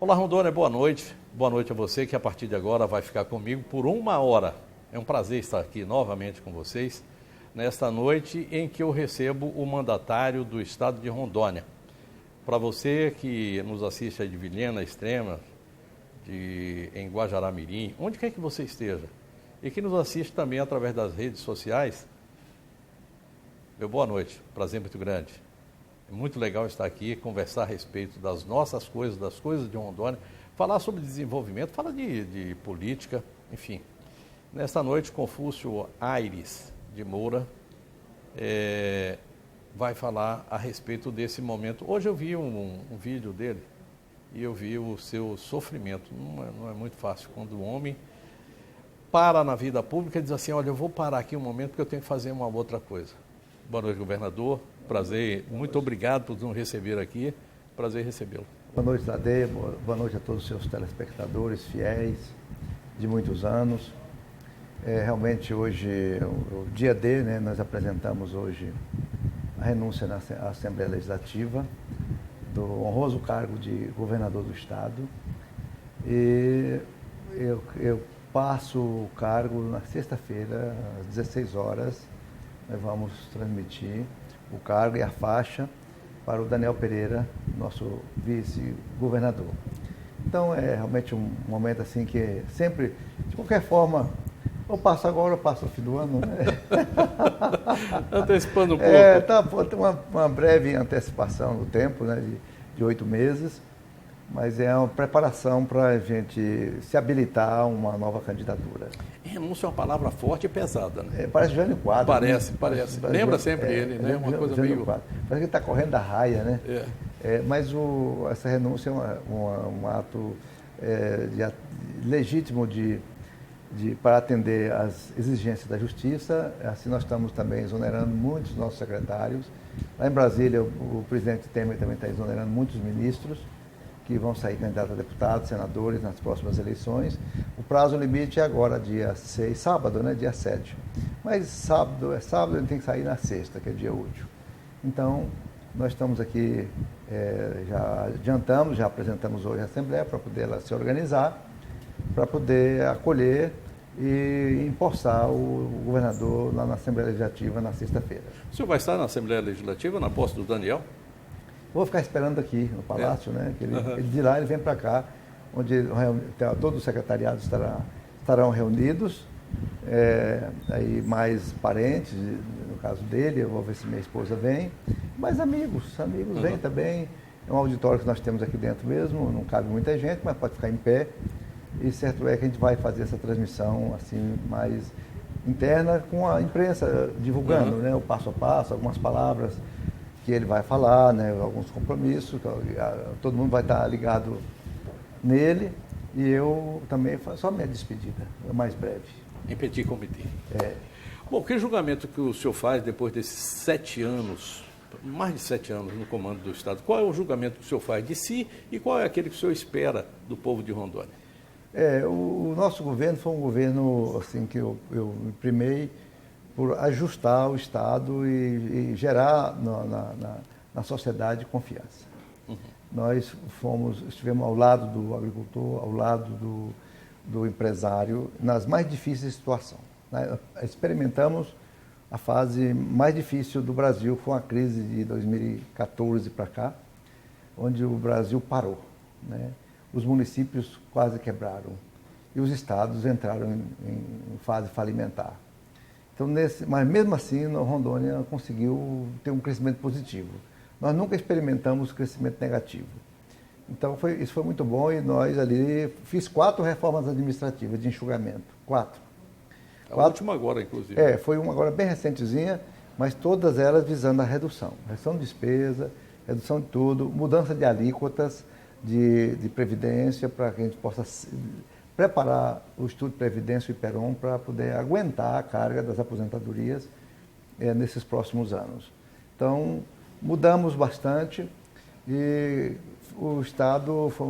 Olá, Rondônia, boa noite. Boa noite a você que a partir de agora vai ficar comigo por 1 hora. É um prazer estar aqui novamente com vocês, nesta noite em que eu recebo o mandatário do estado de Rondônia. Para você que nos assiste aí de Vilhena Extrema, em Guajará-Mirim, onde quer que você esteja, e que nos assiste também através das redes sociais, meu boa noite, prazer muito grande. É muito legal estar aqui, conversar a respeito das nossas coisas, das coisas de Rondônia, falar sobre desenvolvimento, falar de política, enfim. Nesta noite, Confúcio Aires de Moura vai falar a respeito desse momento. Hoje eu vi um vídeo dele e eu vi o seu sofrimento. Não é muito fácil quando o homem para na vida pública e diz assim, olha, eu vou parar aqui um momento porque eu tenho que fazer uma outra coisa. Boa noite, governador. Prazer, muito obrigado por nos receber aqui. Prazer recebê-lo. Boa noite, Tadeu. Boa noite a todos os seus telespectadores fiéis de muitos anos. Realmente hoje, o dia D, né, nós apresentamos hoje a renúncia na Assembleia Legislativa do honroso cargo de governador do Estado. E eu passo o cargo na sexta-feira, às 16 horas. Nós vamos transmitir o cargo e a faixa para o Daniel Pereira, nosso vice-governador. Então, é realmente um momento assim que sempre, de qualquer forma, eu passo agora, eu passo no fim do ano, né? Antecipando um pouco. Tem uma breve antecipação no tempo, né, de 8 meses, mas é uma preparação para a gente se habilitar a uma nova candidatura. Renúncia é uma palavra forte e pesada, né? Parece Jânio Quadros. Parece. Lembra sempre ele, né? Uma coisa meio... Parece que ele está correndo da raia, né? Mas essa renúncia é um ato legítimo para atender às exigências da Justiça. Assim, nós estamos também exonerando muitos dos nossos secretários. Lá em Brasília, o presidente Temer também está exonerando muitos ministros que vão sair candidatos a deputados, senadores nas próximas eleições. O prazo limite é agora, dia 6, sábado, né? Dia 7. Mas sábado, ele tem que sair na sexta, que é dia útil. Então, nós estamos aqui, já adiantamos, já apresentamos hoje a Assembleia para poder ela se organizar, para poder acolher e empossar o governador lá na Assembleia Legislativa na sexta-feira. O senhor vai estar na Assembleia Legislativa, na posse do Daniel? Vou ficar esperando aqui no Palácio, né? Que ele de lá ele vem para cá, onde todos os secretariados estarão reunidos, aí mais parentes, no caso dele, eu vou ver se minha esposa vem, mas amigos vêm também. É um auditório que nós temos aqui dentro mesmo, não cabe muita gente, mas pode ficar em pé. E certo é que a gente vai fazer essa transmissão assim mais interna com a imprensa divulgando, né, o passo a passo, algumas palavras que ele vai falar, né, alguns compromissos, todo mundo vai estar ligado nele e eu também faço só minha despedida, é mais breve. Em petit comité. Bom, que julgamento que o senhor faz depois desses 7 anos, mais de 7 anos no comando do Estado? Qual é o julgamento que o senhor faz de si e qual é aquele que o senhor espera do povo de Rondônia? O nosso governo foi um governo assim, que eu me primei por ajustar o Estado e gerar na sociedade confiança. Nós estivemos ao lado do agricultor, ao lado do empresário, nas mais difíceis situações. Experimentamos a fase mais difícil do Brasil, foi uma crise de 2014 para cá, onde o Brasil parou, né? Os municípios quase quebraram e os estados entraram em fase falimentar. Então, mas mesmo assim, Rondônia conseguiu ter um crescimento positivo. Nós nunca experimentamos crescimento negativo. Então, isso foi muito bom e nós ali... Fiz 4 reformas administrativas de enxugamento. 4. A última agora, inclusive. Foi uma agora bem recentezinha, mas todas elas visando a redução. Redução de despesa, redução de tudo, mudança de alíquotas de previdência para que a gente possa preparar o Instituto de Previdência e IPEROM para poder aguentar a carga das aposentadorias nesses próximos anos. Então, mudamos bastante e o Estado foi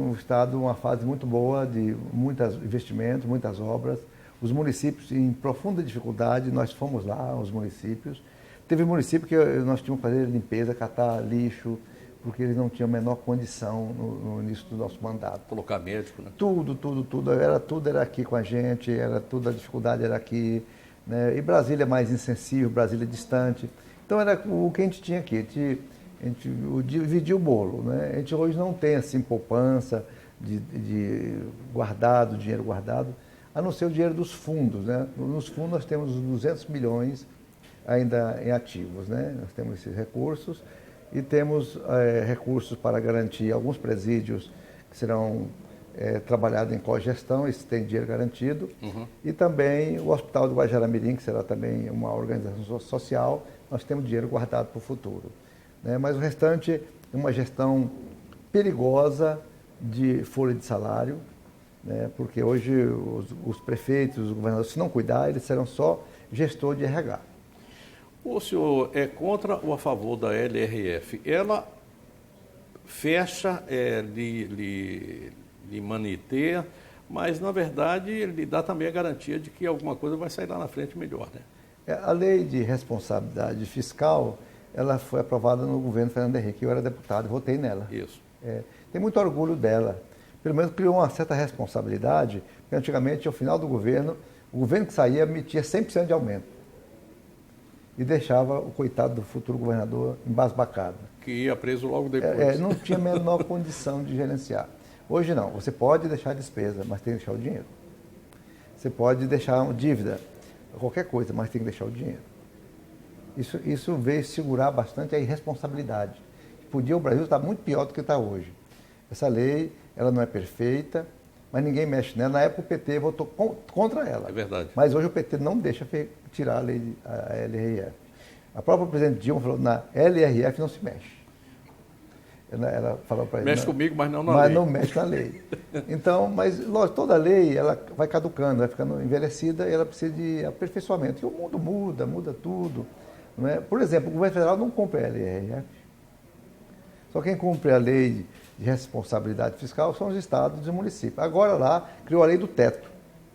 uma fase muito boa de muitos investimentos, muitas obras. Os municípios em profunda dificuldade, nós fomos lá, os municípios. Teve município que nós tínhamos que fazer limpeza, catar lixo, porque eles não tinham a menor condição no início do nosso mandato. Colocar médico, né? Tudo era aqui com a gente, a dificuldade era aqui, né? E Brasília é mais insensível, Brasília é distante. Então era o que a gente tinha aqui, a gente dividia o bolo, né? A gente hoje não tem assim poupança de guardado, dinheiro guardado, a não ser o dinheiro dos fundos, né? Nos fundos nós temos 200 milhões ainda em ativos, né? Nós temos esses recursos e temos recursos para garantir alguns presídios que serão trabalhados em cogestão, isso tem dinheiro garantido, e também o Hospital do Guajará-Mirim, que será também uma organização social, nós temos dinheiro guardado para o futuro, né? Mas o restante é uma gestão perigosa de folha de salário, né? Porque hoje os prefeitos, os governadores, se não cuidar, eles serão só gestor de RH. O senhor é contra ou a favor da LRF? Ela fecha, lhe manter, mas, na verdade, lhe dá também a garantia de que alguma coisa vai sair lá na frente melhor, né? A lei de responsabilidade fiscal, ela foi aprovada no governo Fernando Henrique. Eu era deputado e votei nela. Isso. Tem muito orgulho dela. Pelo menos criou uma certa responsabilidade, porque antigamente, ao final do governo, o governo que saía emitia 100% de aumento. E deixava o coitado do futuro governador embasbacado. Que ia preso logo depois. Não tinha a menor condição de gerenciar. Hoje não, você pode deixar a despesa, mas tem que deixar o dinheiro. Você pode deixar uma dívida, qualquer coisa, mas tem que deixar o dinheiro. Isso veio segurar bastante a irresponsabilidade. O Brasil está muito pior do que está hoje. Essa lei, ela não é perfeita, mas ninguém mexe nela. Na época o PT votou contra ela. É verdade. Mas hoje o PT não deixa tirar a lei, a LRF. A própria presidente Dilma falou, na LRF não se mexe. Ela falou para ele... Mexe comigo, mas não na lei. Mas não mexe na lei. Então, mas lógico, toda lei, ela vai caducando, vai ficando envelhecida e ela precisa de aperfeiçoamento. E o mundo muda tudo. Não é? Por exemplo, o governo federal não cumpre a LRF. Só quem cumpre a lei de responsabilidade fiscal são os estados e municípios. Agora lá criou a lei do teto.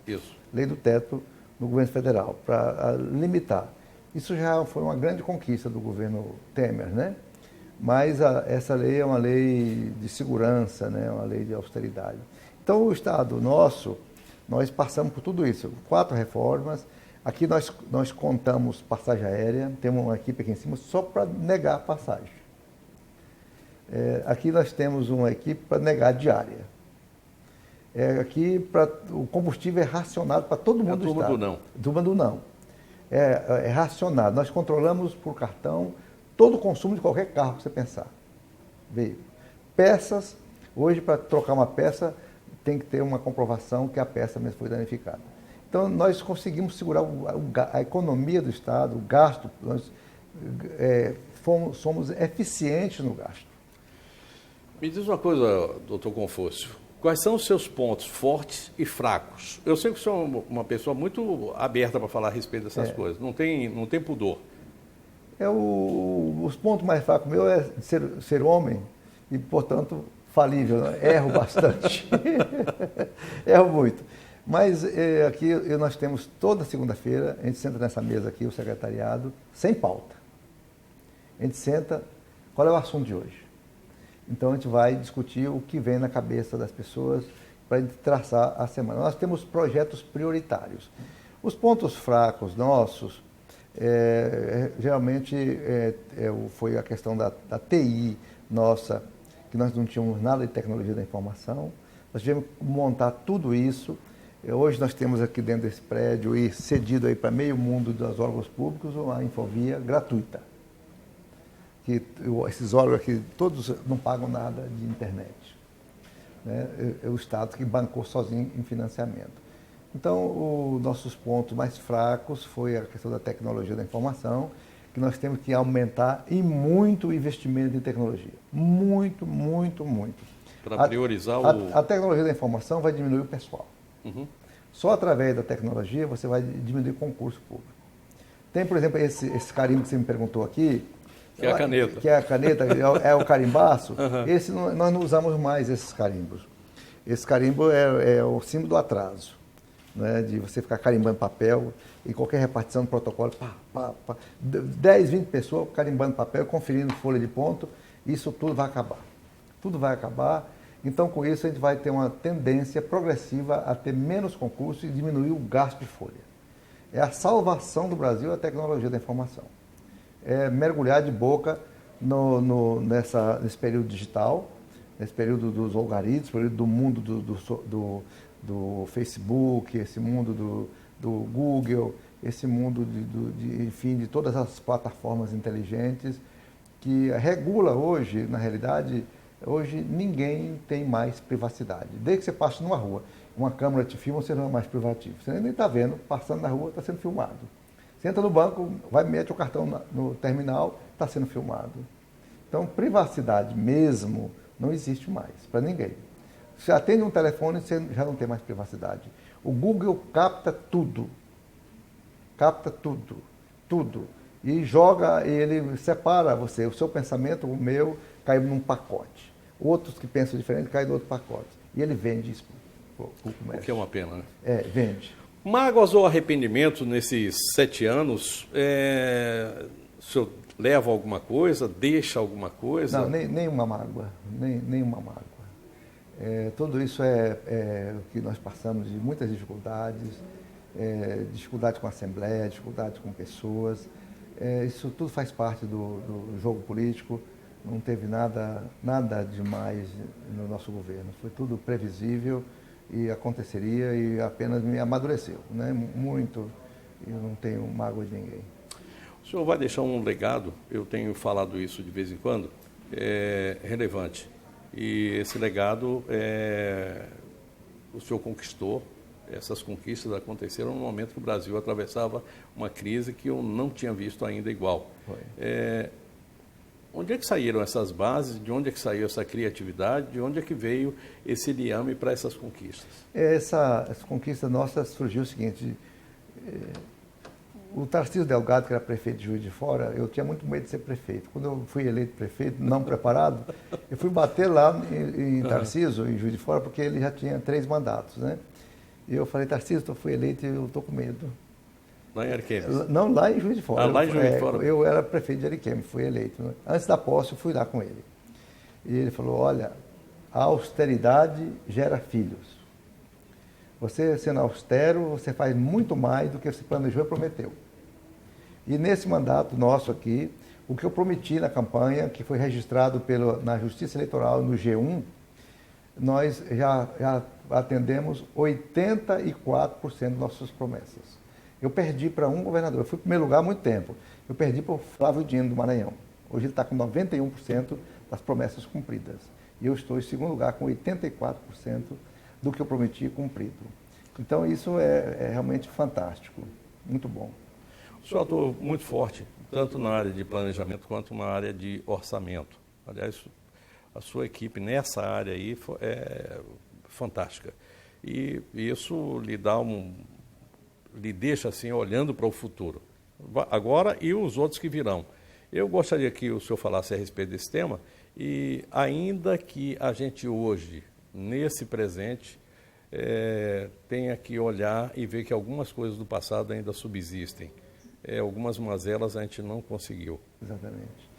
Isso. Lei do teto no governo federal, para limitar. Isso já foi uma grande conquista do governo Temer, né? Mas essa lei é uma lei de segurança, né? Uma lei de austeridade. Então o Estado nosso, nós passamos por tudo isso, 4 reformas. Aqui nós contamos passagem aérea, temos uma equipe aqui em cima só para negar a passagem. Aqui nós temos uma equipe para negar a diária. Aqui o combustível é racionado para todo mundo do Estado. Turma do não. Turma do não. É racionado. Nós controlamos por cartão todo o consumo de qualquer carro que você pensar. Veículo. Peças, hoje para trocar uma peça tem que ter uma comprovação que a peça mesmo foi danificada. Então nós conseguimos segurar a economia do Estado, o gasto, nós somos eficientes no gasto. Me diz uma coisa, doutor Confúcio, quais são os seus pontos fortes e fracos? Eu sei que o senhor é uma pessoa muito aberta para falar a respeito dessas coisas, não tem pudor. Os pontos mais fracos meu é ser homem e, portanto, falível, né? Erro bastante, erro muito. Mas aqui nós temos toda segunda-feira, a gente senta nessa mesa aqui, o secretariado, sem pauta. A gente senta, qual é o assunto de hoje? Então a gente vai discutir o que vem na cabeça das pessoas para a gente traçar a semana. Nós temos projetos prioritários. Os pontos fracos nossos, geralmente foi a questão da TI nossa, que nós não tínhamos nada de tecnologia da informação. Nós tivemos que montar tudo isso. Hoje nós temos aqui dentro desse prédio e cedido aí para meio mundo dos órgãos públicos uma infovia gratuita. Que esses órgãos aqui, todos não pagam nada de internet. Né? É o Estado que bancou sozinho em financiamento. Então, os nossos pontos mais fracos foi a questão da tecnologia da informação, que nós temos que aumentar e muito o investimento em tecnologia. Muito, muito, muito. Para priorizar a tecnologia da informação vai diminuir o pessoal. Uhum. Só através da tecnologia você vai diminuir o concurso público. Tem, por exemplo, esse carimbo que você me perguntou aqui, que é a caneta. Que é a caneta, é o carimbaço. Uhum. Nós não usamos mais esses carimbos. Esse carimbo é o símbolo do atraso, né? De você ficar carimbando papel em qualquer repartição do protocolo. 10, 20 pessoas carimbando papel, conferindo folha de ponto Isso tudo vai acabar. Tudo vai acabar. Então, com isso, a gente vai ter uma tendência progressiva a ter menos concursos e diminuir o gasto de folha. É a salvação do Brasil a tecnologia da informação. É mergulhar de boca nesse período digital, nesse período dos algoritmos, período do mundo do Facebook, esse mundo do Google, esse mundo enfim, de todas as plataformas inteligentes que regula hoje, na realidade, hoje ninguém tem mais privacidade. Desde que você passe numa rua, uma câmera te filma, você não é mais privativo. Você nem está vendo, passando na rua, está sendo filmado. Você entra no banco, mete o cartão no terminal, está sendo filmado. Então, privacidade mesmo não existe mais para ninguém. Você atende um telefone, você já não tem mais privacidade. O Google capta tudo. Capta tudo. Tudo. E joga, ele separa você. O seu pensamento, o meu, cai num pacote. Outros que pensam diferente caem no outro pacote. E ele vende isso para o comércio. O que é uma pena, né? Vende. Mágoas ou arrependimento nesses 7 anos, o senhor leva alguma coisa, deixa alguma coisa? Não, nenhuma mágoa, nenhuma mágoa. Tudo isso é o que nós passamos de muitas dificuldades, dificuldades com a Assembleia, dificuldades com pessoas. Isso tudo faz parte do jogo político, não teve nada demais no nosso governo. Foi tudo previsível e aconteceria e apenas me amadureceu, né? Muito, e eu não tenho mágoa de ninguém. O senhor vai deixar um legado, eu tenho falado isso de vez em quando, relevante. E esse legado o senhor conquistou, essas conquistas aconteceram no momento que o Brasil atravessava uma crise que eu não tinha visto ainda igual. Onde é que saíram essas bases, de onde é que saiu essa criatividade, de onde é que veio esse liame para essas conquistas? Essa conquista nossa surgiu o seguinte, o Tarcísio Delgado, que era prefeito de Juiz de Fora, eu tinha muito medo de ser prefeito. Quando eu fui eleito prefeito, não preparado, eu fui bater lá em Tarcísio, em Juiz de Fora, porque ele já tinha 3 mandatos, né? E eu falei, Tarcísio, eu fui eleito e eu estou com medo. Lá em Ariquemes? Não, lá em Juiz de Fora. Lá em Juiz de Fora. Eu era prefeito de Ariquemes, fui eleito. Né? Antes da posse, eu fui lá com ele. E ele falou, olha, a austeridade gera filhos. Você, sendo austero, você faz muito mais do que você planejou e prometeu. E nesse mandato nosso aqui, o que eu prometi na campanha, que foi registrado na Justiça Eleitoral, no G1, nós já atendemos 84% das nossas promessas. Eu perdi para um governador, eu fui em primeiro lugar há muito tempo. Eu perdi para o Flávio Dino, do Maranhão. Hoje ele está com 91% das promessas cumpridas. E eu estou em segundo lugar com 84% do que eu prometi cumprido. Então isso é realmente fantástico, muito bom. O senhor atua muito forte, tanto na área de planejamento quanto na área de orçamento. Aliás, a sua equipe nessa área aí é fantástica. E isso lhe deixa assim olhando para o futuro, agora e os outros que virão. Eu gostaria que o senhor falasse a respeito desse tema e ainda que a gente hoje, nesse presente, tenha que olhar e ver que algumas coisas do passado ainda subsistem. Algumas mazelas a gente não conseguiu. Exatamente.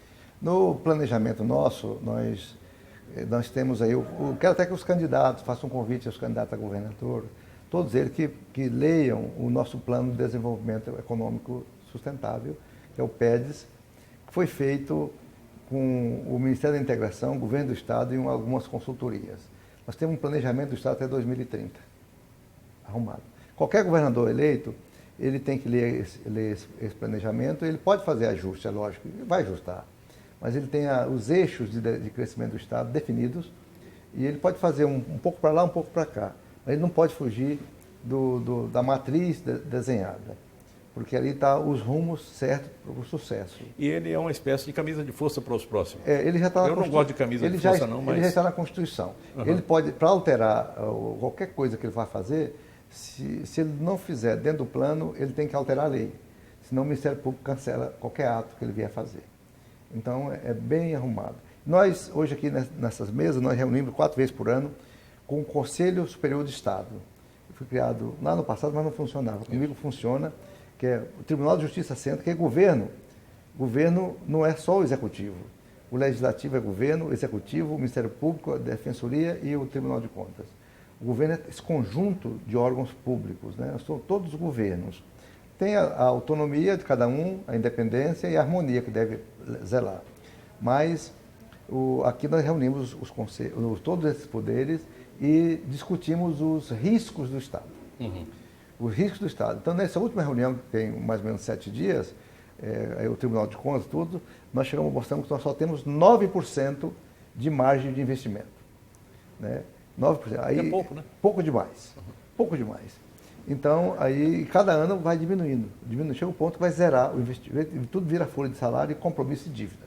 No planejamento nosso, nós temos aí, eu quero até que os candidatos, façam um convite aos candidatos a governador, todos eles que leiam o nosso Plano de Desenvolvimento Econômico Sustentável, que é o PEDES, que foi feito com o Ministério da Integração, o Governo do Estado e algumas consultorias. Nós temos um planejamento do Estado até 2030, arrumado. Qualquer governador eleito, ele tem que ler esse planejamento, ele pode fazer ajuste, é lógico, ele vai ajustar, mas ele tem os eixos de crescimento do Estado definidos e ele pode fazer um pouco para lá, um pouco para cá. Ele não pode fugir da matriz desenhada, porque ali está os rumos certos para o sucesso. E ele é uma espécie de camisa de força para os próximos. Ele já está Eu não gosto de camisa de força não, mas... Ele já está na Constituição. Uhum. Ele pode, para alterar qualquer coisa que ele vá fazer, se ele não fizer dentro do plano, ele tem que alterar a lei. Senão o Ministério Público cancela qualquer ato que ele vier fazer. Então, é bem arrumado. Nós, hoje aqui nessas mesas, nós reunimos 4 vezes por ano com o Conselho Superior de Estado. Foi criado lá no passado, mas não funcionava. Comigo funciona, que é o Tribunal de Justiça Central, que é governo. Governo não é só o executivo. O Legislativo é governo, o Executivo, o Ministério Público, a Defensoria e o Tribunal de Contas. O governo é esse conjunto de órgãos públicos, né? São todos os governos. Tem a autonomia de cada um, a independência e a harmonia que deve zelar. Mas aqui nós reunimos todos esses poderes e discutimos os riscos do Estado. Os riscos do Estado. Então, nessa última reunião, que tem mais ou menos 7 dias, o Tribunal de Contas, tudo, nós mostramos que nós só temos 9% de margem de investimento. Né? 9%. Aí, é pouco, né? Pouco demais. Pouco demais. Então, aí, cada ano vai diminuindo. Chega um ponto que vai zerar o investimento, tudo vira folha de salário e compromisso de dívida.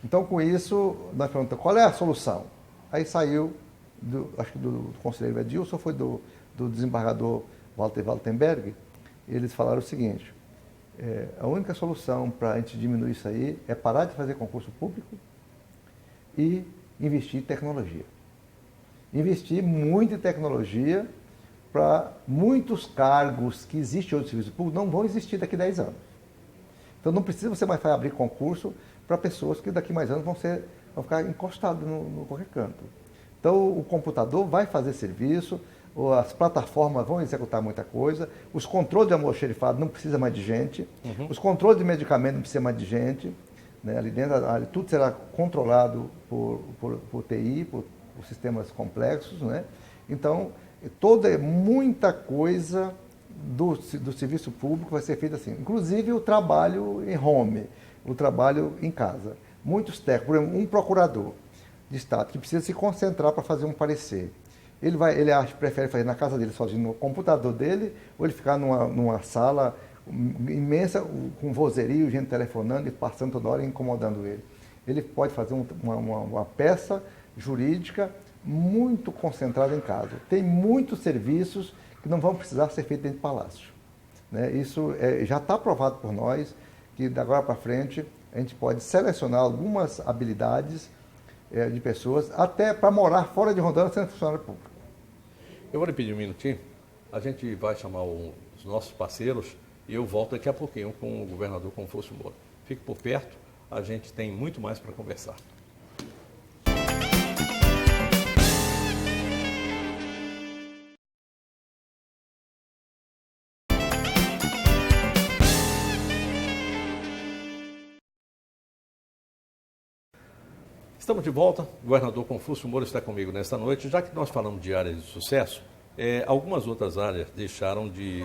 Então, com isso, nós perguntamos, qual é a solução? Aí saiu, acho que do conselheiro Edilson, foi do desembargador Walter Waltenberg, eles falaram o seguinte, a única solução para a gente diminuir isso aí é parar de fazer concurso público e investir em tecnologia. Investir muito em tecnologia para muitos cargos que existem hoje no serviço público não vão existir daqui a 10 anos. Então não precisa você mais abrir concurso para pessoas que daqui a mais anos vão ficar encostados no qualquer canto. Então o computador vai fazer serviço, as plataformas vão executar muita coisa, os controles de almoxerifado não precisa mais de gente, os controles de medicamento não precisa mais de gente, né? Ali dentro tudo será controlado por TI, por sistemas complexos, né? Então, muita coisa do serviço público vai ser feita assim, inclusive o trabalho em home, o trabalho em casa. Muitos técnicos, por exemplo, um procurador de Estado que precisa se concentrar para fazer um parecer. Ele prefere fazer na casa dele sozinho, no computador dele, ou ele ficar numa sala imensa, com vozerio, gente telefonando e passando toda hora e incomodando ele. Ele pode fazer uma peça jurídica muito concentrada em casa. Tem muitos serviços que não vão precisar ser feitos dentro do palácio. Né? Isso já está aprovado por nós, que da agora para frente a gente pode selecionar algumas habilidades de pessoas, até para morar fora de Rondônia sendo funcionário público. Eu vou lhe pedir um minutinho, a gente vai chamar os nossos parceiros e eu volto daqui a pouquinho com o governador Confúcio Moura. Fique por perto, a gente tem muito mais para conversar. Estamos de volta, o governador Confúcio Moura está comigo nesta noite. Já que nós falamos de áreas de sucesso, algumas outras áreas deixaram e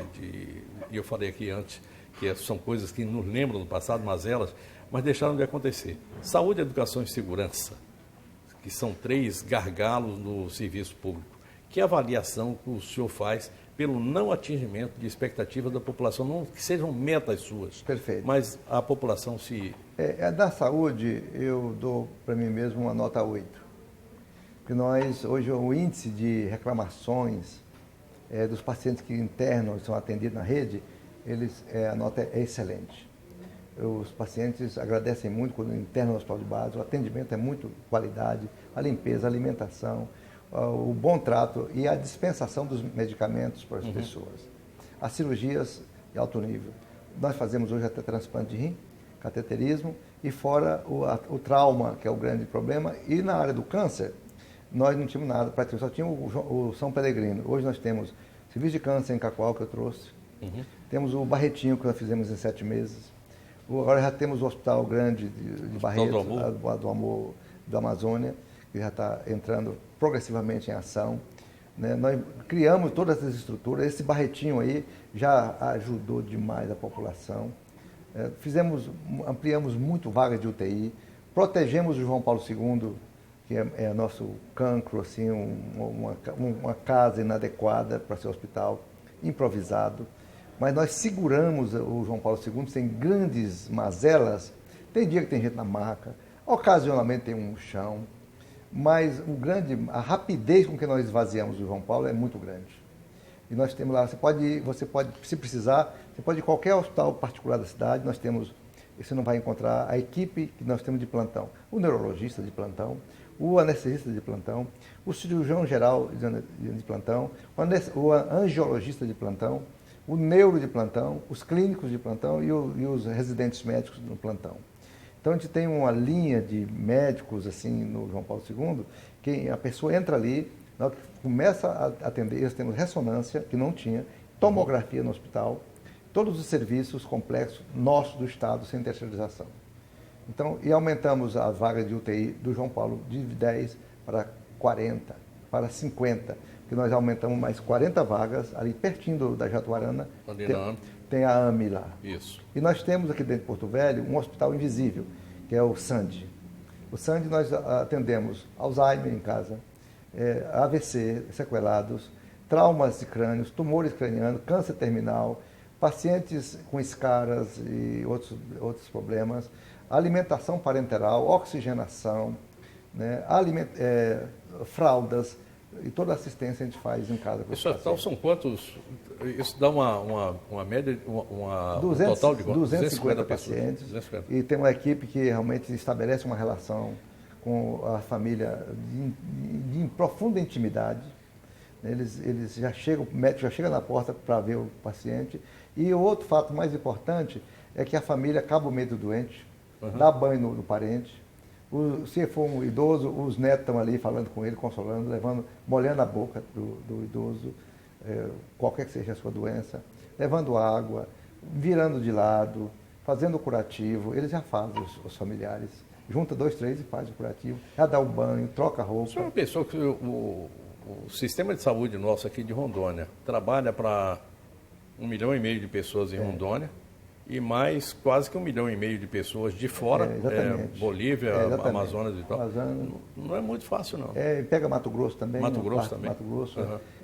eu falei aqui antes, que são coisas que nos lembram do passado, mas deixaram de acontecer. Saúde, educação e segurança, que são 3 gargalos no serviço público. Que avaliação que o senhor faz pelo não atingimento de expectativa da população, não que sejam metas suas, Perfeito. Mas a população se... Da saúde, eu dou para mim mesmo uma nota 8. Porque hoje, o índice de reclamações dos pacientes que internam e são atendidos na rede, a nota é excelente. Os pacientes agradecem muito quando internam no hospital de base, o atendimento é muito qualidade, a limpeza, a alimentação, o bom trato e a dispensação dos medicamentos para as pessoas. As cirurgias de alto nível. Nós fazemos hoje até transplante de rim, cateterismo e fora o trauma, que é o grande problema. E na área do câncer, nós não tínhamos nada, praticamente só tinha o São Peregrino. Hoje nós temos serviço de câncer em Cacoal, que eu trouxe. Temos o Barretinho, que nós fizemos em 7 meses. Agora já temos o Hospital Grande de Barreto, do Amor, da Amazônia, que já está entrando progressivamente em ação. Né? Nós criamos todas essas estruturas, esse Barretinho aí já ajudou demais a população. Ampliamos muito vagas de UTI, protegemos o João Paulo II, que é nosso cancro, assim, uma casa inadequada para ser hospital, improvisado. Mas nós seguramos o João Paulo II sem grandes mazelas. Tem dia que tem gente na maca, ocasionalmente tem um chão, mas a rapidez com que nós esvaziamos o João Paulo é muito grande. E nós temos lá, você pode, se precisar, você pode ir a qualquer hospital particular da cidade, você não vai encontrar a equipe que nós temos de plantão. O neurologista de plantão, o anestesista de plantão, o cirurgião geral de plantão, o angiologista de plantão, o neuro de plantão, os clínicos de plantão e os residentes médicos no plantão. Então, a gente tem uma linha de médicos, assim, no João Paulo II, que a pessoa entra ali, na hora que começa a atender, nós temos ressonância, que não tinha, tomografia no hospital, todos os serviços complexos nossos do Estado, sem terceirização. Então, e aumentamos a vaga de UTI do João Paulo de 10 para 40, para 50, que nós aumentamos mais 40 vagas, ali pertinho da Jatuarana, tem a AME lá. Isso. E nós temos aqui dentro de Porto Velho um hospital invisível, que é o SAND. O SAND nós atendemos Alzheimer em casa, AVC sequelados, traumas de crânios, tumores cranianos, câncer terminal, pacientes com escaras e outros problemas, alimentação parenteral, oxigenação, né, fraldas, e toda a assistência a gente faz em casa. Isso então são quantos? Isso dá uma média, um total de 250 pacientes. 250. E tem uma equipe que realmente estabelece uma relação com a família de profunda intimidade. Eles já chegam, o médico já chega na porta para ver o paciente. E o outro fato mais importante é que a família acaba o medo do doente, dá banho no parente. Se for um idoso, os netos estão ali falando com ele, consolando, molhando a boca do idoso, qualquer que seja a sua doença, levando água, virando de lado, fazendo o curativo. Eles já fazem, os familiares. Junta 2, 3 e faz o curativo, já dá o banho, troca a roupa. O senhor pensou que o sistema de saúde nosso aqui de Rondônia trabalha para 1,5 milhão de pessoas em Rondônia, e mais quase que 1,5 milhão de pessoas de fora, Bolívia, Amazonas e tal. Não é muito fácil, não. Pega Mato Grosso também. Mato Grosso também. Mato Grosso.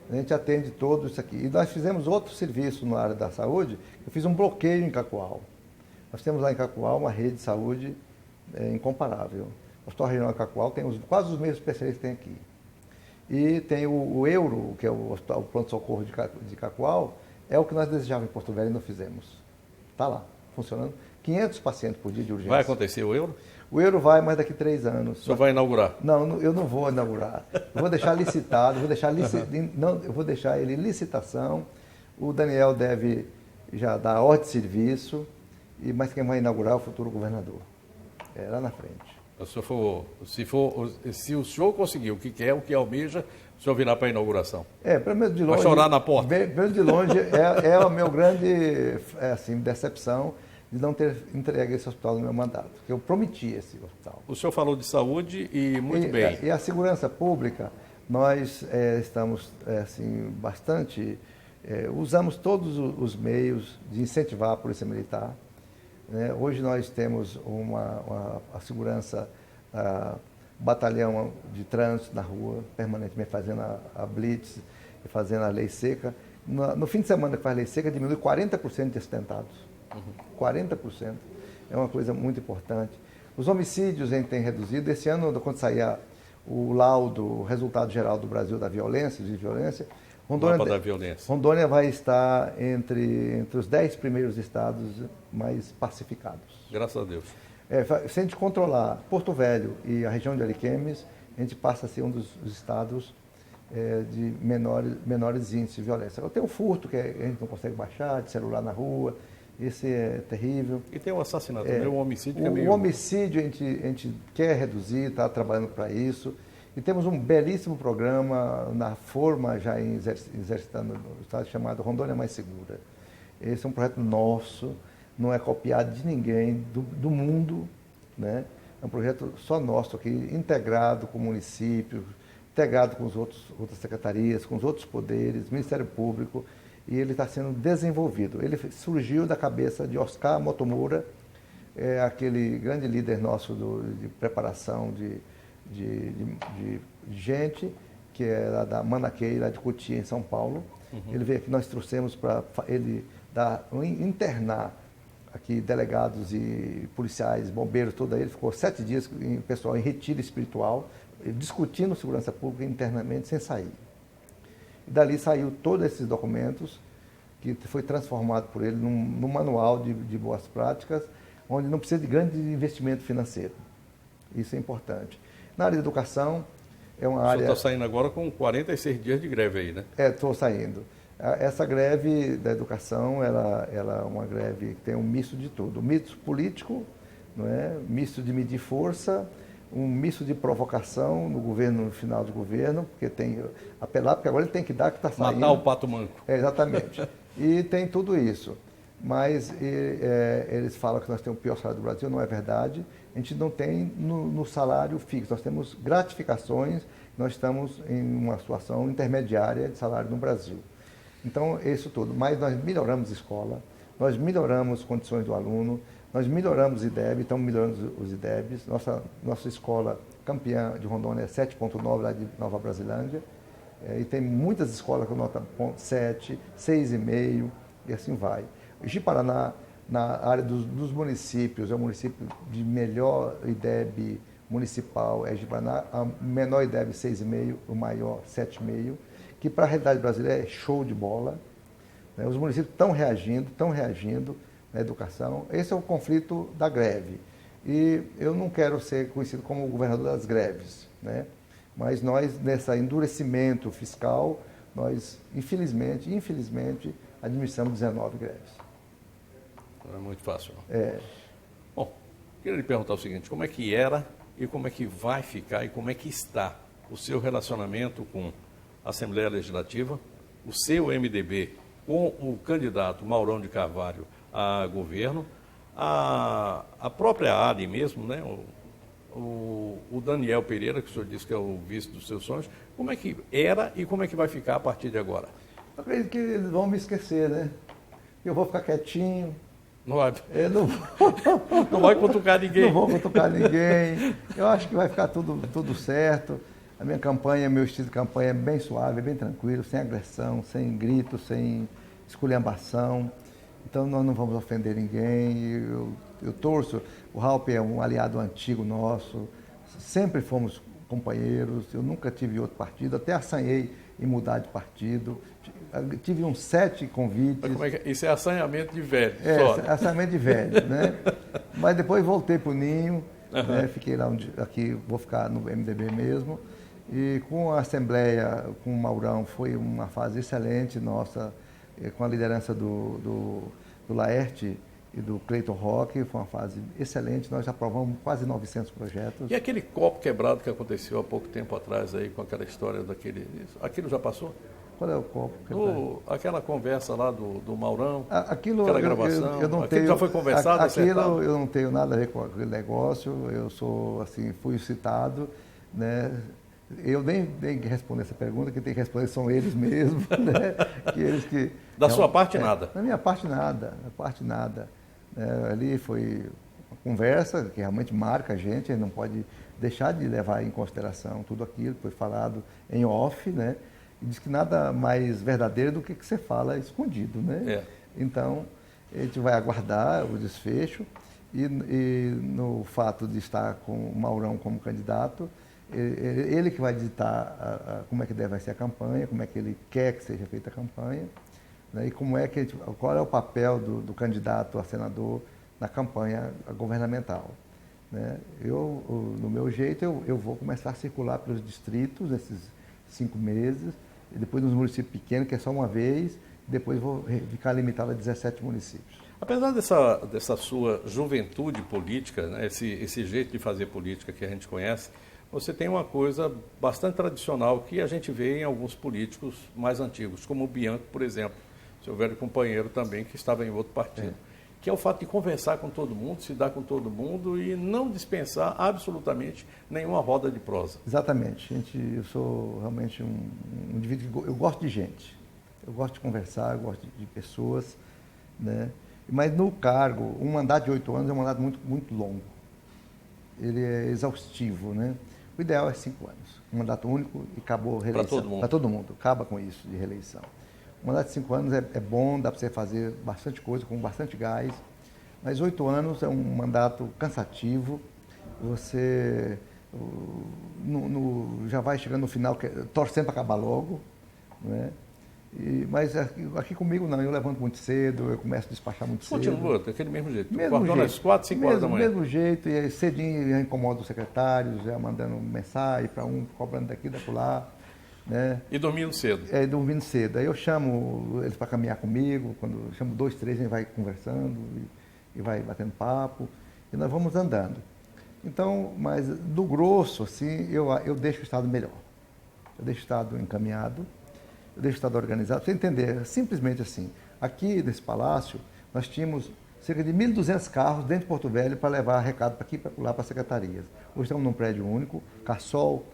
A gente atende todo isso aqui. E nós fizemos outro serviço na área da saúde. Eu fiz um bloqueio em Cacoal. Nós temos lá em Cacoal uma rede de saúde incomparável. O Hospital Regional de Cacoal tem quase os mesmos especialistas que tem aqui. E tem o Euro, que é o pronto-socorro de Cacoal, é o que nós desejávamos em Porto Velho e não fizemos. Está lá, funcionando. 500 pacientes por dia de urgência. Vai acontecer o Euro? O Euro vai, mas daqui 3 anos. O senhor vai inaugurar? Não, eu não vou inaugurar. Eu vou deixar licitado, eu vou deixar ele em licitação. O Daniel deve já dar ordem de serviço, mas quem vai inaugurar é o futuro governador. Lá na frente. Se o senhor conseguir o que quer, o que almeja, o senhor virá para a inauguração. Pelo menos de longe. Vai chorar na porta. Pelo menos de longe é a minha grande decepção de não ter entregue esse hospital no meu mandato, porque eu prometi esse hospital. O senhor falou de saúde e muito bem. E a segurança pública, nós estamos bastante, usamos todos os meios de incentivar a Polícia Militar. Hoje nós temos a segurança, batalhão de trânsito na rua, permanentemente fazendo a blitz e fazendo a lei seca. No fim de semana que faz a lei seca, diminui 40% de acidentados. 40%. É uma coisa muito importante. Os homicídios a gente tem reduzido. Esse ano, quando sair o laudo, o resultado geral do Brasil da violência, Rondônia vai estar entre os 10 primeiros estados mais pacificados. Graças a Deus. Se a gente controlar Porto Velho e a região de Ariquemes, a gente passa a ser um dos estados de menores índices de violência. Tem o furto, que a gente não consegue baixar, de celular na rua, esse é terrível. E tem o assassinato, o homicídio que é meio... O homicídio a gente quer reduzir, está trabalhando para isso. E temos um belíssimo programa na forma já exercitando no estado chamado Rondônia Mais Segura. Esse é um projeto nosso, não é copiado de ninguém do mundo, né? É um projeto só nosso aqui, integrado com o município, integrado com outras secretarias, com os outros poderes, Ministério Público, e ele está sendo desenvolvido. Ele surgiu da cabeça de Oscar Motomura, aquele grande líder nosso de preparação de gente, que é lá da Manaquei, lá de Cotia, em São Paulo. Ele veio aqui, nós trouxemos para ele internar aqui delegados e policiais, bombeiros, tudo aí. Ele ficou 7 dias, pessoal, em retiro espiritual, discutindo segurança pública internamente, sem sair. E dali saiu todos esses documentos, que foi transformado por ele num manual de boas práticas, onde não precisa de grande investimento financeiro. Isso é importante. Na área de educação, é uma área... O senhor está saindo agora com 46 dias de greve aí, né? Estou saindo. Essa greve da educação, ela é uma greve que tem um misto de tudo. O misto político, não é? Misto de medir força, um misto de provocação no governo, no final do governo, porque tem apelar, porque agora ele tem que dar que está saindo. Matar o pato manco. Exatamente. E tem tudo isso. Mas eles falam que nós temos o pior salário do Brasil, não é verdade. A gente não tem no salário fixo, nós temos gratificações, nós estamos em uma situação intermediária de salário no Brasil. Então, isso tudo. Mas nós melhoramos a escola, nós melhoramos as condições do aluno, nós melhoramos o IDEB, estamos melhorando os IDEBs. Nossa escola campeã de Rondônia é 7,9 lá de Nova Brasilândia. E tem muitas escolas com nota 7, 6,5 e assim vai. O Ji-Paraná, na área dos municípios, é o município de melhor IDEB municipal, é Ji-Paraná, a menor IDEB 6,5, o maior 7,5, que para a realidade brasileira é show de bola. Os municípios estão reagindo na educação. Esse é o conflito da greve. E eu não quero ser conhecido como o governador das greves, né? Mas nós, nesse endurecimento fiscal, nós, infelizmente, administramos 19 greves. Não é muito fácil, não. É. Bom, queria lhe perguntar o seguinte, como é que era e como é que vai ficar e como é que está o seu relacionamento com a Assembleia Legislativa, o seu MDB com o candidato Maurão de Carvalho a governo, a própria ALE mesmo, né? O Daniel Pereira, que o senhor disse que é o vice dos seus sonhos, como é que era e como é que vai ficar a partir de agora? Eu acredito que eles vão me esquecer, né? Eu vou ficar quietinho. Não vai, não não vai cutucar ninguém. Não vou cutucar ninguém. Eu acho que vai ficar tudo certo. A minha campanha, meu estilo de campanha é bem suave, bem tranquilo, sem agressão, sem grito, sem esculhambação. Então nós não vamos ofender ninguém. Eu torço. O Raup é um aliado antigo nosso. Sempre fomos companheiros. Eu nunca tive outro partido. Até assanhei em mudar de partido. Tive uns 7 convites. Mas como é que, isso é assanhamento de velho. Assanhamento de velho, né? Mas depois voltei para o Ninho. Né? Fiquei lá aqui, vou ficar no MDB mesmo. E com a Assembleia, com o Maurão, foi uma fase excelente nossa, com a liderança do Laerte e do Cleiton Roque, foi uma fase excelente, nós aprovamos quase 900 projetos. E aquele copo quebrado que aconteceu há pouco tempo atrás aí, com aquela história daquele... Aquilo já passou? Qual é o copo quebrado? Aquela conversa lá do Maurão, aquela gravação, eu não aquilo tenho, já foi conversado, acertado? Eu não tenho nada a ver com aquele negócio, eu sou, assim, fui citado, né? Eu nem tenho que responder essa pergunta, quem tem que responder são eles mesmos, né? Da sua parte, nada? Da minha parte, nada. Ali foi uma conversa que realmente marca a gente não pode deixar de levar em consideração tudo aquilo que foi falado em off, né? E diz que nada mais verdadeiro do que você fala escondido, né? Então, a gente vai aguardar o desfecho e no fato de estar com o Maurão como candidato, ele que vai ditar como é que deve ser a campanha, como é que ele quer que seja feita a campanha, né, e qual é o papel do candidato a senador na campanha governamental. Né? No meu jeito, eu vou começar a circular pelos distritos nesses 5 meses, e depois nos municípios pequenos, que é só uma vez, depois vou ficar limitado a 17 municípios. Apesar dessa sua juventude política, né, esse jeito de fazer política que a gente conhece, você tem uma coisa bastante tradicional que a gente vê em alguns políticos mais antigos, como o Bianco, por exemplo, seu velho companheiro também, que estava em outro partido, que é o fato de conversar com todo mundo, se dar com todo mundo e não dispensar absolutamente nenhuma roda de prosa. Exatamente. Eu sou realmente um indivíduo que eu gosto de gente, eu gosto de conversar, eu gosto de pessoas, né? Mas no cargo, um mandato de 8 anos é um mandato muito, muito longo. Ele é exaustivo, né? O ideal é 5 anos. Um mandato único e acabou a reeleição. Para todo mundo. Acaba com isso de reeleição. Um mandato de 5 anos é bom, dá para você fazer bastante coisa, com bastante gás. Mas 8 anos é um mandato cansativo. Você já vai chegando no final, torcendo para acabar logo, né? Mas aqui comigo não, eu levanto muito cedo, eu começo a despachar muito cedo. Continua, daquele mesmo jeito. Acordando às 4, 5 horas da manhã. Do mesmo jeito, e aí cedinho já incomodo os secretários, já mandando mensagem para um, cobrando daqui, da lá, né? E dormindo cedo. Dormindo cedo. Aí eu chamo eles para caminhar comigo, quando eu chamo 2, 3, a gente vai conversando e vai batendo papo. E nós vamos andando. Então, mas do grosso, assim, eu deixo o Estado melhor. Eu deixo o Estado encaminhado, eu deixo o Estado organizado. Para você entender, simplesmente assim, aqui nesse palácio, nós tínhamos cerca de 1.200 carros dentro de Porto Velho para levar recado para aqui e para lá, para as secretarias. Hoje estamos num prédio único, Cassol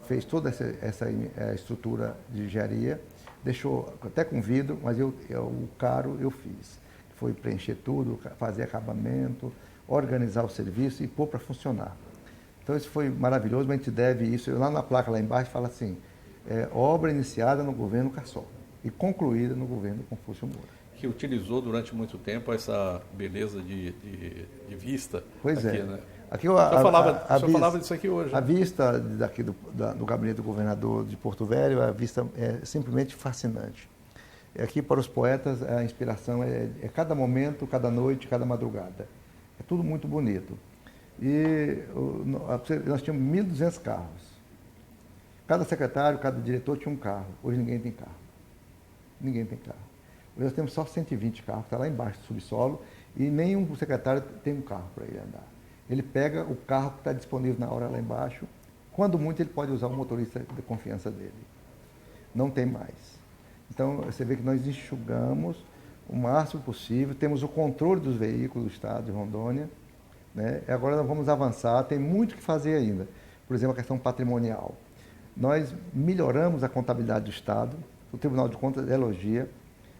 fez toda essa estrutura de engenharia, deixou até com vidro, mas o caro eu fiz. Foi preencher tudo, fazer acabamento, organizar o serviço e pôr para funcionar. Então isso foi maravilhoso, mas a gente deve isso. Lá na placa lá embaixo fala assim, obra iniciada no governo Cassol e concluída no governo Confúcio Moura. Que utilizou durante muito tempo essa beleza de vista. Pois aqui, é. Né? Aqui, O senhor falava disso aqui hoje. A vista daqui do gabinete do governador de Porto Velho, a vista é simplesmente fascinante. Aqui para os poetas a inspiração é cada momento, cada noite, cada madrugada. É tudo muito bonito. E nós tínhamos 1.200 carros. Cada secretário, cada diretor tinha um carro. Hoje ninguém tem carro. Ninguém tem carro. Hoje nós temos só 120 carros, está lá embaixo do subsolo, e nenhum secretário tem um carro para ele andar. Ele pega o carro que está disponível na hora lá embaixo. Quando muito, ele pode usar o motorista de confiança dele. Não tem mais. Então, você vê que nós enxugamos o máximo possível, temos o controle dos veículos do Estado de Rondônia, né? E agora nós vamos avançar, tem muito que fazer ainda. Por exemplo, a questão patrimonial. Nós melhoramos a contabilidade do Estado, o Tribunal de Contas elogia.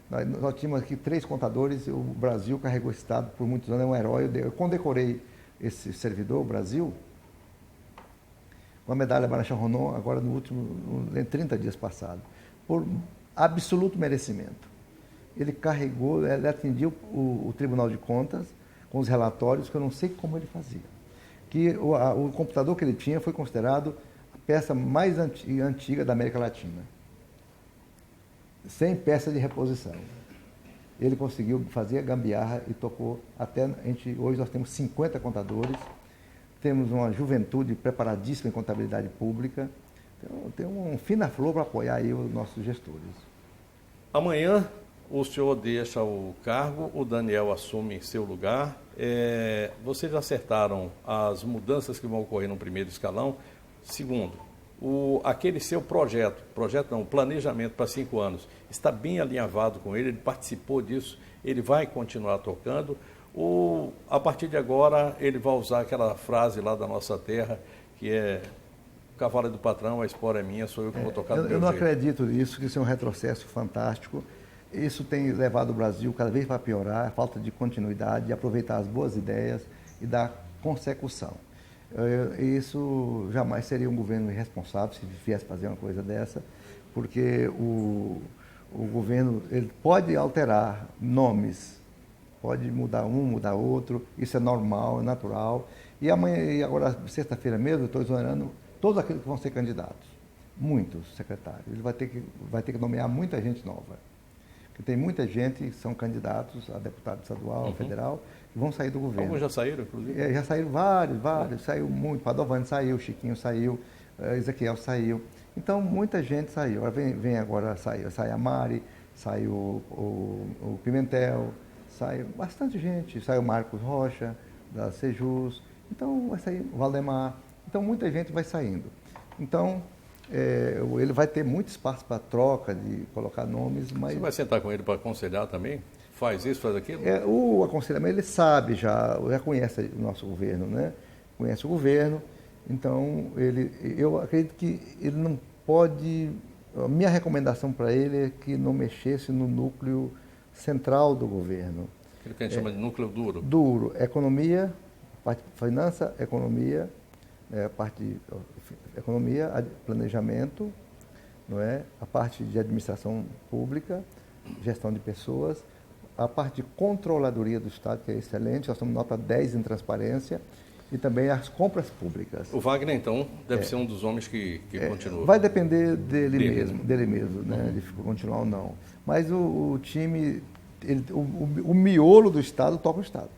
Nós tínhamos aqui 3 contadores, o Brasil carregou esse Estado por muitos anos, é um herói. Eu condecorei esse servidor, o Brasil, uma medalha Marechal Rondon, agora em 30 dias passados, por absoluto merecimento. Ele carregou, ele atendia o Tribunal de Contas com os relatórios, que eu não sei como ele fazia. Que o computador que ele tinha foi considerado a peça mais antiga da América Latina. Sem peça de reposição. Ele conseguiu fazer a gambiarra e tocou até... Hoje nós temos 50 contadores, temos uma juventude preparadíssima em contabilidade pública, então tem um fina-flor para apoiar aí os nossos gestores. Amanhã o senhor deixa o cargo, o Daniel assume em seu lugar. Vocês acertaram as mudanças que vão ocorrer no primeiro escalão? Segundo, aquele seu o planejamento para 5 anos, está bem alinhavado com ele participou disso, ele vai continuar tocando, ou a partir de agora ele vai usar aquela frase lá da nossa terra, que é: o cavalo é do patrão, a espora é minha, sou eu que vou tocar do meu jeito. Eu não acredito nisso, que isso é um retrocesso fantástico. Isso tem levado o Brasil cada vez para piorar, a falta de continuidade, de aproveitar as boas ideias e dar consecução. Isso jamais seria um governo irresponsável se viesse fazer uma coisa dessa, porque o governo ele pode alterar nomes, pode mudar um, mudar outro, isso é normal, é natural. E amanhã, e agora, sexta-feira mesmo, eu estou exonerando todos aqueles que vão ser candidatos, muitos secretários. Ele vai ter que nomear muita gente nova. Porque tem muita gente que são candidatos a deputado estadual, federal, que vão sair do governo. Alguns já saíram, inclusive? Já saíram vários, saiu muito. Padovani saiu, Chiquinho saiu, Ezequiel saiu. Então, muita gente saiu. Agora sai a Mari, saiu o Pimentel, saiu bastante gente. Saiu o Marcos Rocha, da Sejus. Então, vai sair o Valdemar. Então, muita gente vai saindo. Então, ele vai ter muito espaço para troca, de colocar nomes, mas... Você vai sentar com ele para aconselhar também? Faz isso, faz aquilo? O aconselhamento, ele sabe já conhece o nosso governo, né? Conhece o governo, então eu acredito que ele não pode... A minha recomendação para ele é que não mexesse no núcleo central do governo. Aquilo que a gente chama de núcleo duro. Duro. Economia, parte de finança, economia, parte de economia, planejamento, não é? A parte de administração pública, gestão de pessoas, a parte de controladoria do Estado, que é excelente, nós estamos nota 10 em transparência, e também as compras públicas. O Wagner, então, deve ser um dos homens que continua. Vai depender dele mesmo, né, de continuar ou não. Mas o time, o miolo do Estado toca o Estado.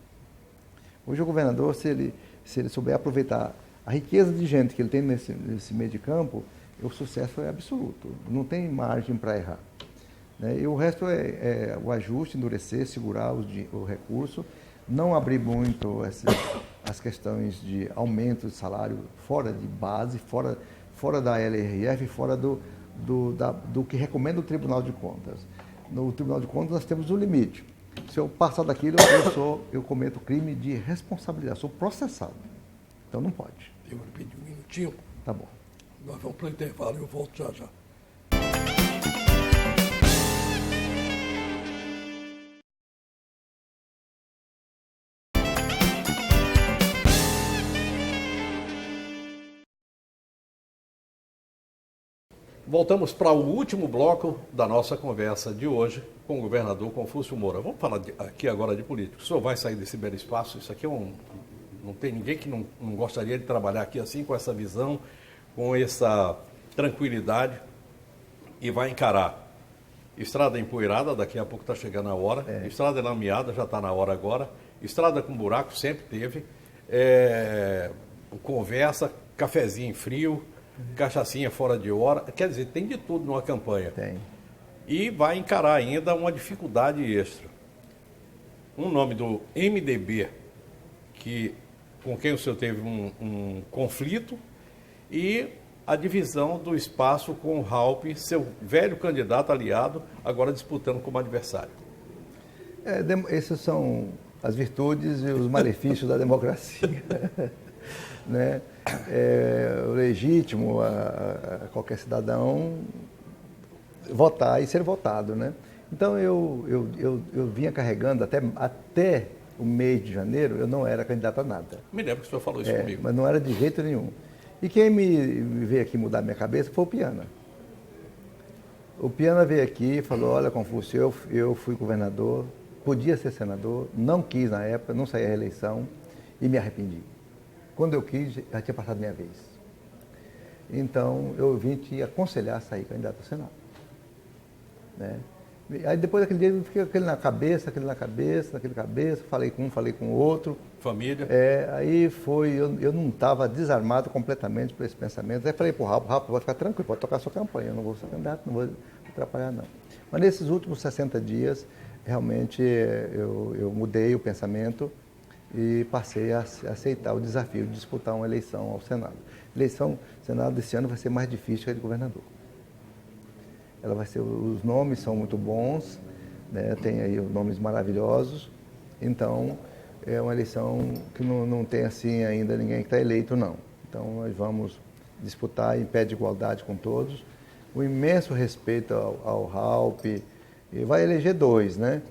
Hoje o governador, se ele souber aproveitar a riqueza de gente que ele tem nesse meio de campo, o sucesso é absoluto. Não tem margem para errar. Né? E o resto é o ajuste, endurecer, segurar o recurso, não abrir muito as questões de aumento de salário fora de base, fora da LRF, fora do que recomenda o Tribunal de Contas. No Tribunal de Contas nós temos um limite. Se eu passar daquilo, eu cometo crime de responsabilidade, sou processado. Então não pode. Eu vou pedir um minutinho. Tá bom. Nós vamos para o intervalo e eu volto já já. Voltamos para o último bloco da nossa conversa de hoje com o governador Confúcio Moura. Vamos falar aqui agora de política. O senhor vai sair desse belo espaço? Isso aqui não tem ninguém que não gostaria de trabalhar aqui assim, com essa visão, com essa tranquilidade, e vai encarar estrada empoeirada, daqui a pouco está chegando a hora, estrada lameada, já está na hora agora, estrada com buraco, sempre teve, conversa, cafezinho frio, cachaçinha fora de hora, quer dizer, tem de tudo numa campanha. Tem. E vai encarar ainda uma dificuldade extra. Um nome do MDB, com quem o senhor teve um conflito, e a divisão do espaço com o Raup, seu velho candidato aliado, agora disputando como adversário. Essas são as virtudes e os malefícios da democracia. Né? É legítimo a qualquer cidadão votar e ser votado, né? Então eu vinha carregando até o mês de janeiro, eu não era candidato a nada. Me lembro que o senhor falou isso comigo. Mas não era de jeito nenhum. E quem me veio aqui mudar minha cabeça foi o Piana. O Piana veio aqui e falou: olha, Confúcio, eu fui governador, podia ser senador, não quis na época, não saí à reeleição e me arrependi. Quando eu quis, já tinha passado minha vez. Então, eu vim te aconselhar a sair candidato ao Senado. Né? Aí, depois daquele dia, eu fiquei aquele na cabeça, falei com um, falei com o outro. Família? Aí foi, eu não estava desarmado completamente por esse pensamento. Aí falei para o Rafa, pode ficar tranquilo, pode tocar a sua campanha, eu não vou ser candidato, não vou atrapalhar, não. Mas nesses últimos 60 dias, realmente, eu mudei o pensamento e passei a aceitar o desafio de disputar uma eleição ao Senado. A eleição ao Senado desse ano vai ser mais difícil que a de governador. Ela vai ser, os nomes são muito bons, né? Tem aí nomes maravilhosos, então é uma eleição que não tem assim ainda ninguém que está eleito, não. Então nós vamos disputar em pé de igualdade com todos, o imenso respeito ao Raup, e vai eleger 2, né?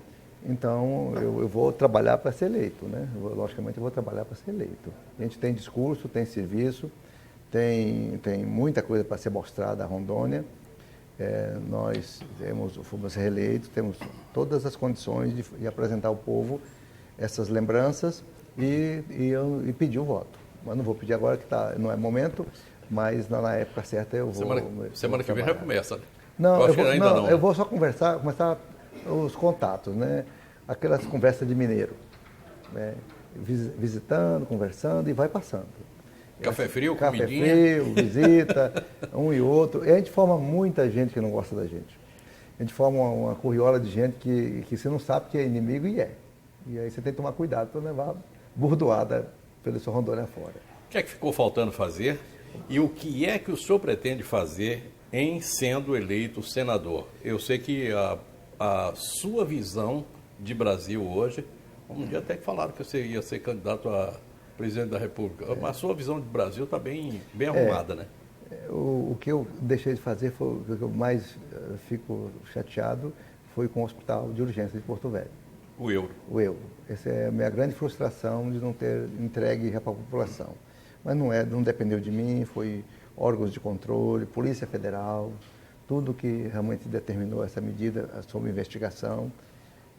Então, eu vou trabalhar para ser eleito, né? Logicamente, eu vou trabalhar para ser eleito. A gente tem discurso, tem serviço, tem muita coisa para ser mostrada a Rondônia. Nós fomos reeleitos, temos todas as condições de apresentar ao povo essas lembranças e pedir o voto. Mas não vou pedir agora, que não é momento, mas na época certa eu vou. Semana que vem já começa, né? Não, eu vou só começar os contatos, né? Aquelas conversas de mineiro, né? Visitando, conversando e vai passando. Café frio, Café comidinha. frio, visita, um e outro. E a gente forma muita gente que não gosta da gente. A gente forma uma curriola de gente que você não sabe que é inimigo e é. E aí você tem que tomar cuidado para não levar burdoada pelo seu Rondônia fora. O que é que ficou faltando fazer e o que é que o senhor pretende fazer em sendo eleito senador? Eu sei que a sua visão de Brasil hoje, um dia até que falaram que você ia ser candidato a presidente da República, mas a sua visão de Brasil está bem arrumada, né? O que eu deixei de fazer, o que eu mais fico chateado, foi com o Hospital de Urgência de Porto Velho. O euro. O euro. Essa é a minha grande frustração de não ter entregue para a população. Mas não dependeu de mim, foi órgãos de controle, Polícia Federal, tudo que realmente determinou essa medida sob investigação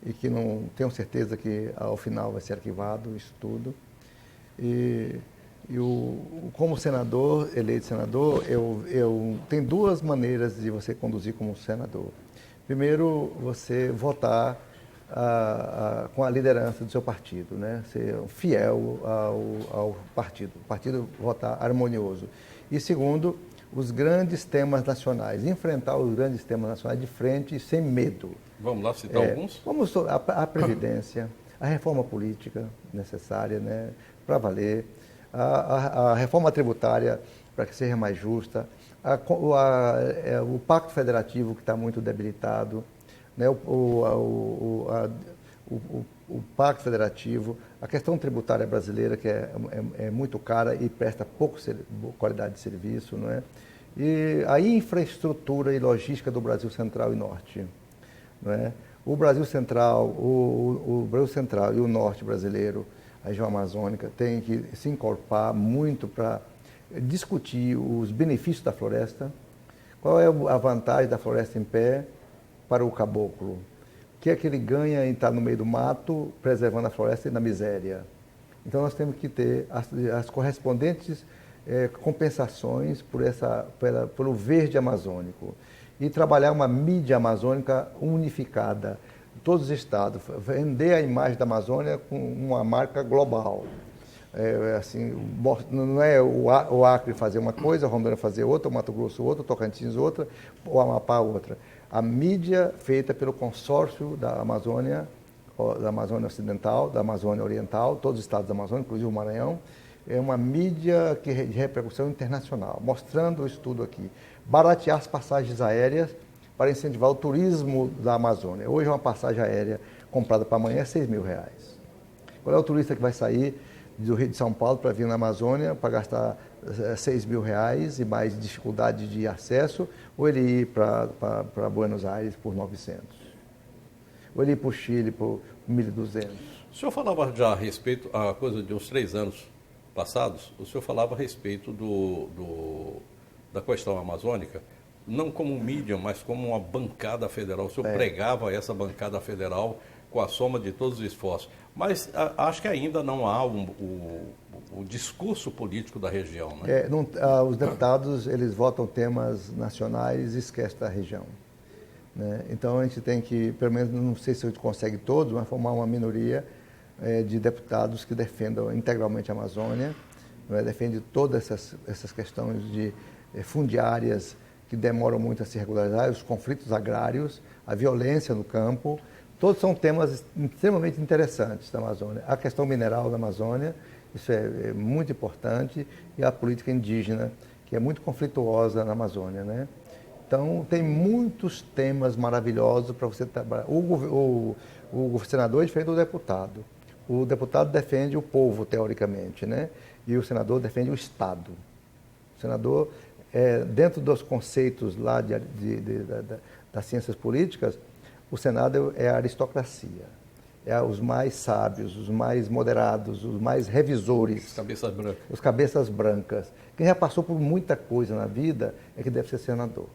e que não tenho certeza que ao final vai ser arquivado isso tudo. Como senador, eleito senador, eu tenho 2 maneiras de você conduzir como senador. Primeiro, você votar com a liderança do seu partido, né? Ser fiel ao partido, o partido votar harmonioso. E segundo, os grandes temas nacionais, enfrentar os grandes temas nacionais de frente e sem medo. Vamos lá citar alguns? A Previdência, a reforma política necessária, né, para valer, a reforma tributária para que seja mais justa, o Pacto Federativo que está muito debilitado, né, o Pacto Federativo, a questão tributária brasileira, que é muito cara e presta pouca qualidade de serviço, não é? E a infraestrutura e logística do Brasil Central e Norte, não é? O Brasil Central, o Brasil Central e o Norte brasileiro, a região amazônica, tem que se encorpar muito para discutir os benefícios da floresta, qual é a vantagem da floresta em pé para o caboclo, o que é que ele ganha em estar no meio do mato, preservando a floresta e na miséria. Então nós temos que ter as correspondentes compensações pelo verde amazônico e trabalhar uma mídia amazônica unificada, todos os estados, vender a imagem da Amazônia com uma marca global. Assim, não é o Acre fazer uma coisa, o Rondônia fazer outra, o Mato Grosso outra, o Tocantins outra, o Amapá outra. A mídia feita pelo consórcio da Amazônia Ocidental, da Amazônia Oriental, todos os estados da Amazônia, inclusive o Maranhão, é uma mídia de repercussão internacional, mostrando o estudo aqui. Baratear as passagens aéreas para incentivar o turismo da Amazônia. Hoje uma passagem aérea comprada para amanhã é R$6.000. Qual é o turista que vai sair do Rio de São Paulo para vir na Amazônia para gastar R$6.000 e mais dificuldade de acesso, ou ele ir para Buenos Aires por 900? Ou ele ir para o Chile por 1.200? O senhor falava já a respeito, a coisa de uns 3 anos passados, o senhor falava a respeito da questão amazônica, não como mídia, mas como uma bancada federal. O senhor pregava essa bancada federal com a soma de todos os esforços. Mas acho que ainda não há o discurso político da região, né? Os deputados, eles votam temas nacionais e esquecem da região, né? Então a gente tem que, pelo menos, não sei se a gente consegue todos, mas formar uma minoria de deputados que defendam integralmente a Amazônia, né? Defende todas essas questões de fundiárias que demoram muito a se regularizar, os conflitos agrários, a violência no campo. Todos são temas extremamente interessantes da Amazônia. A questão mineral da Amazônia, isso é muito importante, e a política indígena, que é muito conflituosa na Amazônia, né? Então, tem muitos temas maravilhosos para você trabalhar. O senador é diferente do deputado. O deputado defende o povo, teoricamente, né? E o senador defende o Estado. O senador, dentro dos conceitos lá das ciências políticas, o Senado é a aristocracia, é os mais sábios, os mais moderados, os mais revisores. Os cabeças brancas. Os cabeças brancas. Quem já passou por muita coisa na vida é que deve ser senador.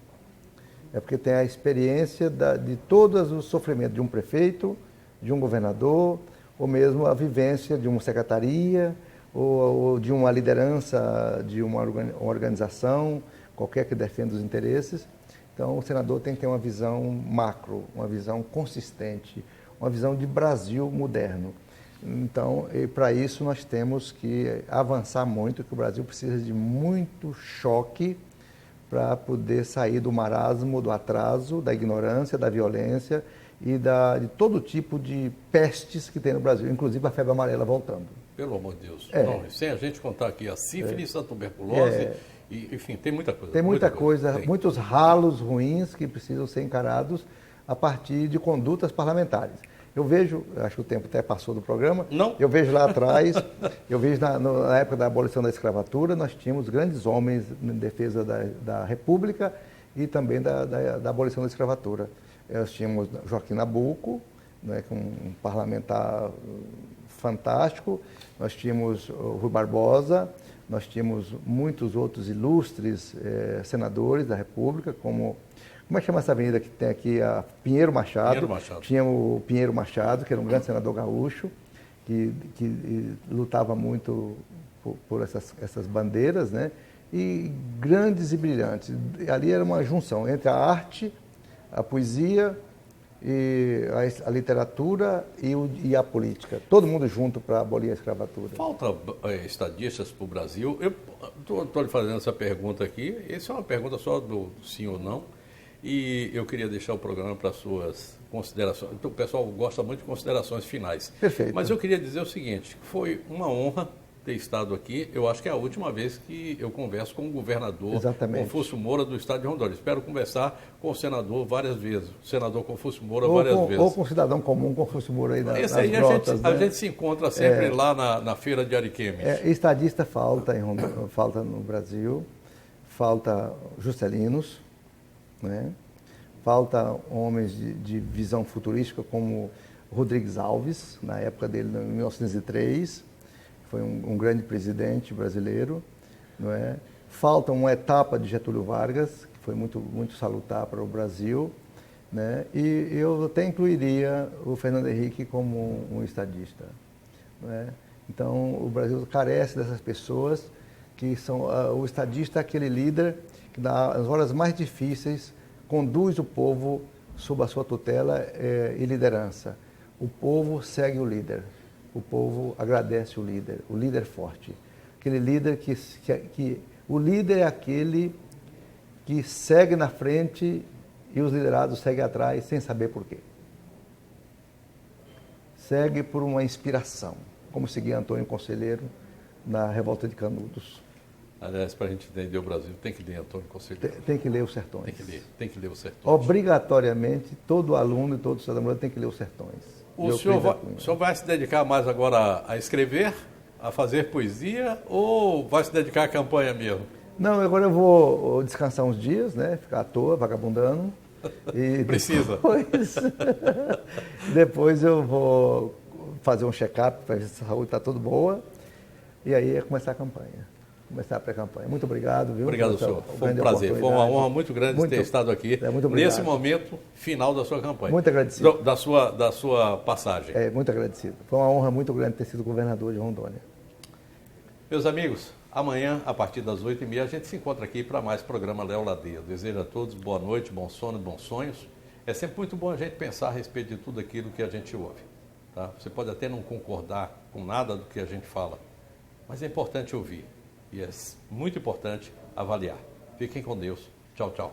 É porque tem a experiência de todos os sofrimentos de um prefeito, de um governador, ou mesmo a vivência de uma secretaria, ou de uma liderança de uma organização, qualquer que defenda os interesses. Então, o senador tem que ter uma visão macro, uma visão consistente, uma visão de Brasil moderno. Então, para isso, nós temos que avançar muito, que o Brasil precisa de muito choque para poder sair do marasmo, do atraso, da ignorância, da violência e de todo tipo de pestes que tem no Brasil, inclusive a febre amarela voltando. Pelo amor de Deus. Não, sem a gente contar aqui a sífilis, a tuberculose... Enfim, tem muita coisa. Tem muita coisa, muitos ralos ruins que precisam ser encarados a partir de condutas parlamentares. Eu vejo, acho que o tempo até passou do programa, não. Eu vejo lá atrás, eu vejo na época da abolição da escravatura, nós tínhamos grandes homens em defesa da República e também da abolição da escravatura. Nós tínhamos Joaquim Nabuco, né, um parlamentar fantástico, nós tínhamos o Rui Barbosa, nós tínhamos muitos outros ilustres senadores da República, como é que chama essa avenida que tem aqui? A Pinheiro Machado. Pinheiro Machado. Tinha o Pinheiro Machado, que era um grande senador gaúcho, que lutava muito por essas bandeiras, né? E grandes e brilhantes. Ali era uma junção entre a arte, a poesia, e a literatura e a política. Todo mundo junto para abolir a escravatura. Falta estadistas para o Brasil. Eu estou lhe fazendo essa pergunta aqui. Essa é uma pergunta só do sim ou não. E eu queria deixar o programa para suas considerações. Então, o pessoal gosta muito de considerações finais. Perfeito. Mas eu queria dizer o seguinte, foi uma honra ter estado aqui. Eu acho que é a última vez que eu converso com o governador Exatamente. Confúcio Moura do estado de Rondônia. Espero conversar com o senador várias vezes, o senador Confúcio Moura várias vezes. Ou com o cidadão comum, Confúcio Moura aí nas Esse aí grotas, a gente se encontra sempre lá na feira de Ariquemes. Estadista falta, falta no Brasil, falta Justelinos, né? Falta homens de visão futurística como Rodrigues Alves, na época dele, em 1903, foi um grande presidente brasileiro, não é? Falta uma etapa de Getúlio Vargas, que foi muito, muito salutar para o Brasil, né? E eu até incluiria o Fernando Henrique como um estadista, não é? Então, o Brasil carece dessas pessoas que são... o estadista é aquele líder que, nas horas mais difíceis, conduz o povo sob a sua tutela e liderança. O povo segue o líder. O povo agradece o líder forte. Aquele líder que o líder é aquele que segue na frente e os liderados seguem atrás sem saber por quê. Segue por uma inspiração, como seguia Antônio Conselheiro na Revolta de Canudos. Aliás, para a gente entender o Brasil, tem que ler Antônio Conselheiro. Tem que ler Os Sertões. Tem que ler Os Sertões. Obrigatoriamente, todo aluno e todo cidadão tem que ler Os Sertões. O senhor vai se dedicar mais agora a escrever, a fazer poesia, ou vai se dedicar à campanha mesmo? Não, agora eu vou descansar uns dias, né? Ficar à toa, vagabundando. E Precisa. Depois eu vou fazer um check-up para ver se a saúde está tudo boa. E aí é começar a campanha. Começar a pré-campanha. Muito obrigado, viu? Obrigado, senhor. Foi um prazer. Foi uma honra muito grande ter estado aqui nesse momento final da sua campanha. Muito agradecido. Da sua passagem. Muito agradecido. Foi uma honra muito grande ter sido governador de Rondônia. Meus amigos, amanhã, a partir das 8h30, a gente se encontra aqui para mais programa Léo Ladeia. Desejo a todos boa noite, bom sono, bons sonhos. É sempre muito bom a gente pensar a respeito de tudo aquilo que a gente ouve. Tá? Você pode até não concordar com nada do que a gente fala, mas é importante ouvir. E é muito importante avaliar. Fiquem com Deus. Tchau, tchau.